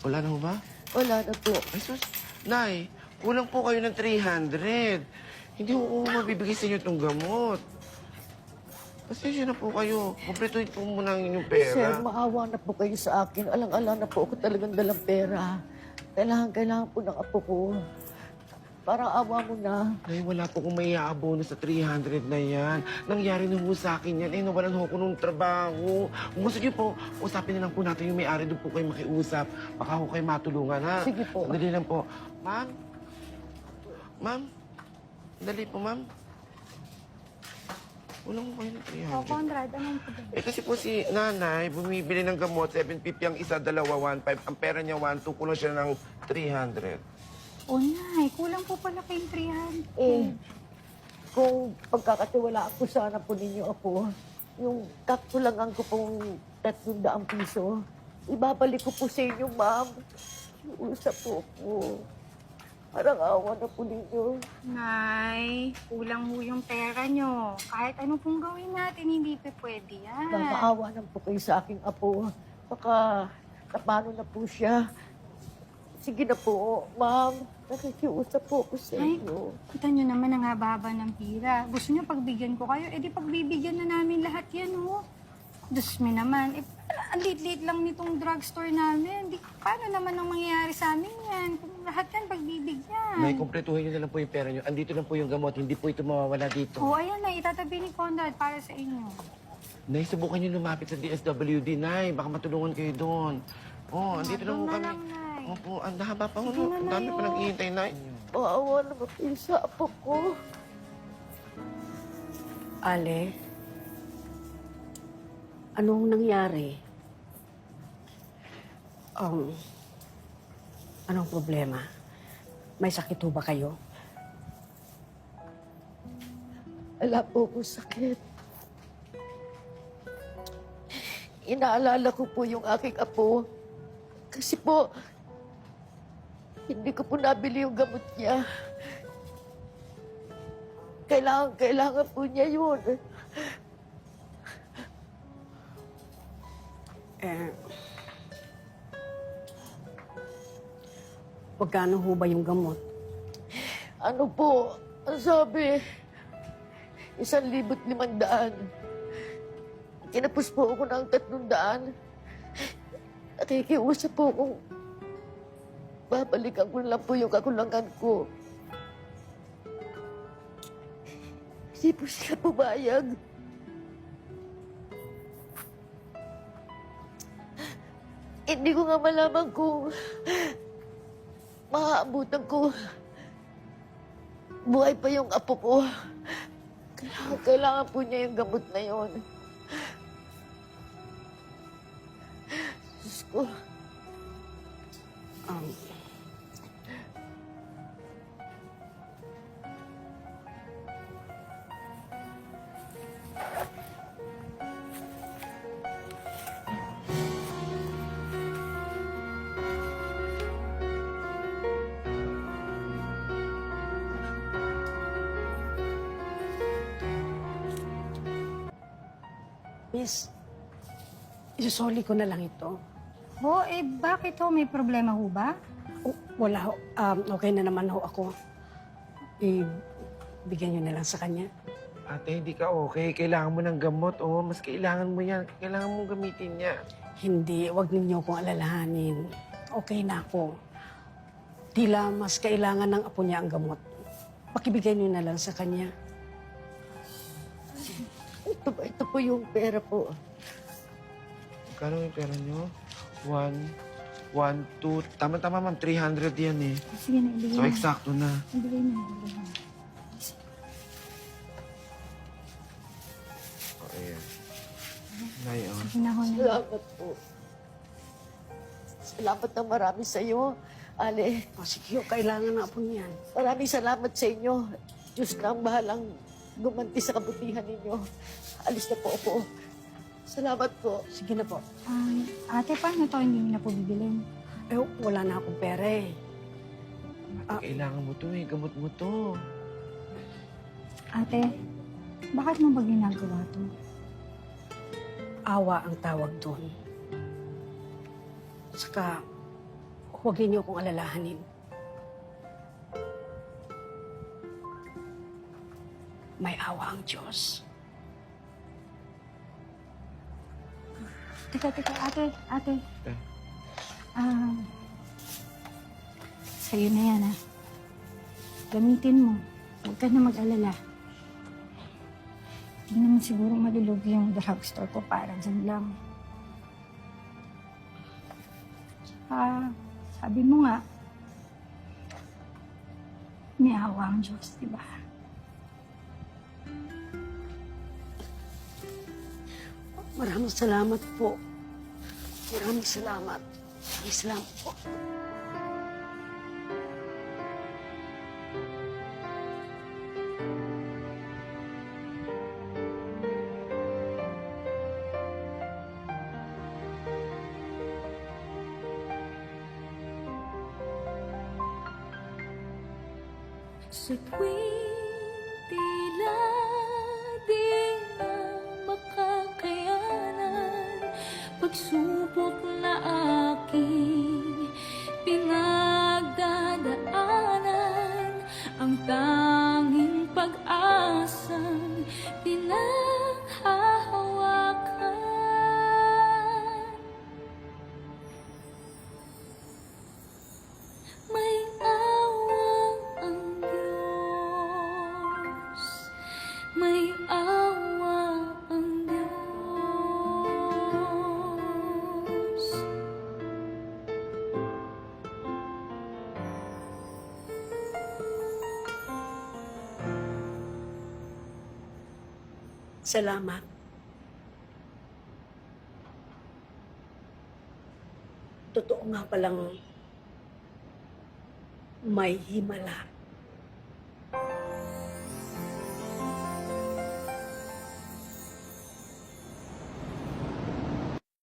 Wala na ho ba? Wala na po. Ay, sus. Nay, kulang po kayo ng 300. Hindi ko mabibigay sa inyo itong gamot. Pasensya na po kayo. Kumpletuhin po muna ang inyong pera. Sir, maawa na po kayo sa akin. Alang-ala na po ako talagang dalang pera. Kailangan po ng apo ko. Parang awa mo na. Nay, wala po kong may aabono sa 300 na yan. Nangyari na ho sa akin yan. Eh, nawalan ho ko ng trabaho. Kung gusto niyo po, usapin na lang po natin yung may-ari. Doon po kayo makiusap. Baka ho kayo matulungan, ha? Sige po. Sandali lang po. Ma'am? Ma'am? Sandali po, ma'am. Kulang ko kayo ng 300. Oh, Conrad, anong problema? Eh, kasi po si nanay, bumibili ng gamot, 750 ang isa, dalawa, 1.5. Ang pera niya, 1.2. Kulang siya ng 300. Oh, Nay, kulang po pala kayong 300. Eh, kung pagkakatiwalaan ko sana po ninyo ako, yung kakulangan ko pong 300 piso, ibabalik ko po sa inyo, ma'am. Usap po ako. Parang awa na po ninyo. Nay, kulang ho yung pera nyo. Kahit ano pong gawin natin, hindi pa pwede yan. Maawa na po kayo sa aking apo. Baka napano na po siya. Sige na po, ma'am. Nakikiusap po ako sa Ay, inyo. kita nyo naman ang haba-haba ng pira. Gusto nyo pagbigyan ko kayo, edi pagbibigyan na namin lahat yan, ho. Diyos me naman, ang liit-liit lang nitong drugstore namin. Paano naman ang mangyayari sa amin yan? Kung lahat yan pagbibigyan. Nay, kumpletuhin niyo na lang po yung pera niyo. Andito lang po yung gamot. Hindi po ito mawawala dito. Oh, ayan na, itatabi ni Conrad para sa inyo. Nay, subukan niyo lumapit sa DSWD, Nay. Baka matulungan kayo doon. Oh, andito lang po Doon na kami. lang, Nay. Opo, ang haba pa ho. Sige na, Ang dami Nay, pa oh. naghihintay, Nay. Maawa na po kayo sa apo ko. Ale, anong nangyari? Anong problema? May sakit ho ba kayo? Wala po akong sakit. Inaalala ko po yung aking apo. Kasi po, hindi ko po nabili yung gamot niya. Kailangan po niya yun. Magkano ho ba yung gamot? Ano po, ang sabi, 1,500. Kinapos po ako ng 300. Nakikiusap po kung babalikan ko lang po yung kakulangan ko. Hindi po sila pumayag. Hindi ko nga malaman kung maaabutan ko. Buhay pa yung apo ko. Kailangan po niya yung gamot na yon. Diyos ko. Miss, isusoli ko na lang ito. Ho, bakit ho? May problema ho ba? Oh, wala ho. Okay na naman ho ako. Bigyan niyo na lang sa kanya. Ate, hindi ka okay. Kailangan mo ng gamot. Oh, mas kailangan mo yan. Kailangan mong gamitin niya. Hindi, wag ninyo akong alalahanin. Okay na ako. Tila mas kailangan ng apo niya ang gamot. Pakibigay niyo na lang sa kanya. Ito po yung pera po. Magkano yung pera niyo? 1, 2, tama-tama ma'am, 300 yan eh. Sige na, ibigay So, na. eksakto na. Ibigay na, ibigay na. O, ayan. Nay, oh. Sige na ho, Nay. Salamat po. Salamat na marami sa iyo, Ale. O sige, kailangan na apo niyan. Maraming salamat sa inyo. Diyos na ang bahalang gumanti sa kabutihan ninyo. Alis na po ako. Salamat po. Sige na po. Ate, paano to? Hindi na po bibilin. Eh, wala na akong pera eh. Kailangan mo to eh. Gamot mo to. Ate, bakit mo ba ginagawa to? Awa ang tawag doon. Saka, Huwag niyo akong alalahanin. May awa ang Diyos. Teka, ate. Eh? Sa'yo na yan, ha? Gamitin mo. Huwag ka na mag-alala. Hindi naman siguro malulugi yung drugstore ko para dyan lang. Sabi mo nga, may awa ang Diyos, di ba? Maraming salamat po. Maraming salamat. Maraming salamat po. Sa tuwing tila di na makakayanan, pagsubok na aking pinagdadaanan, ang tanging pag-asang pinaghahawakan. May awa ang Diyos, may awa ang Diyos. Salamat. Totoo nga palang may himala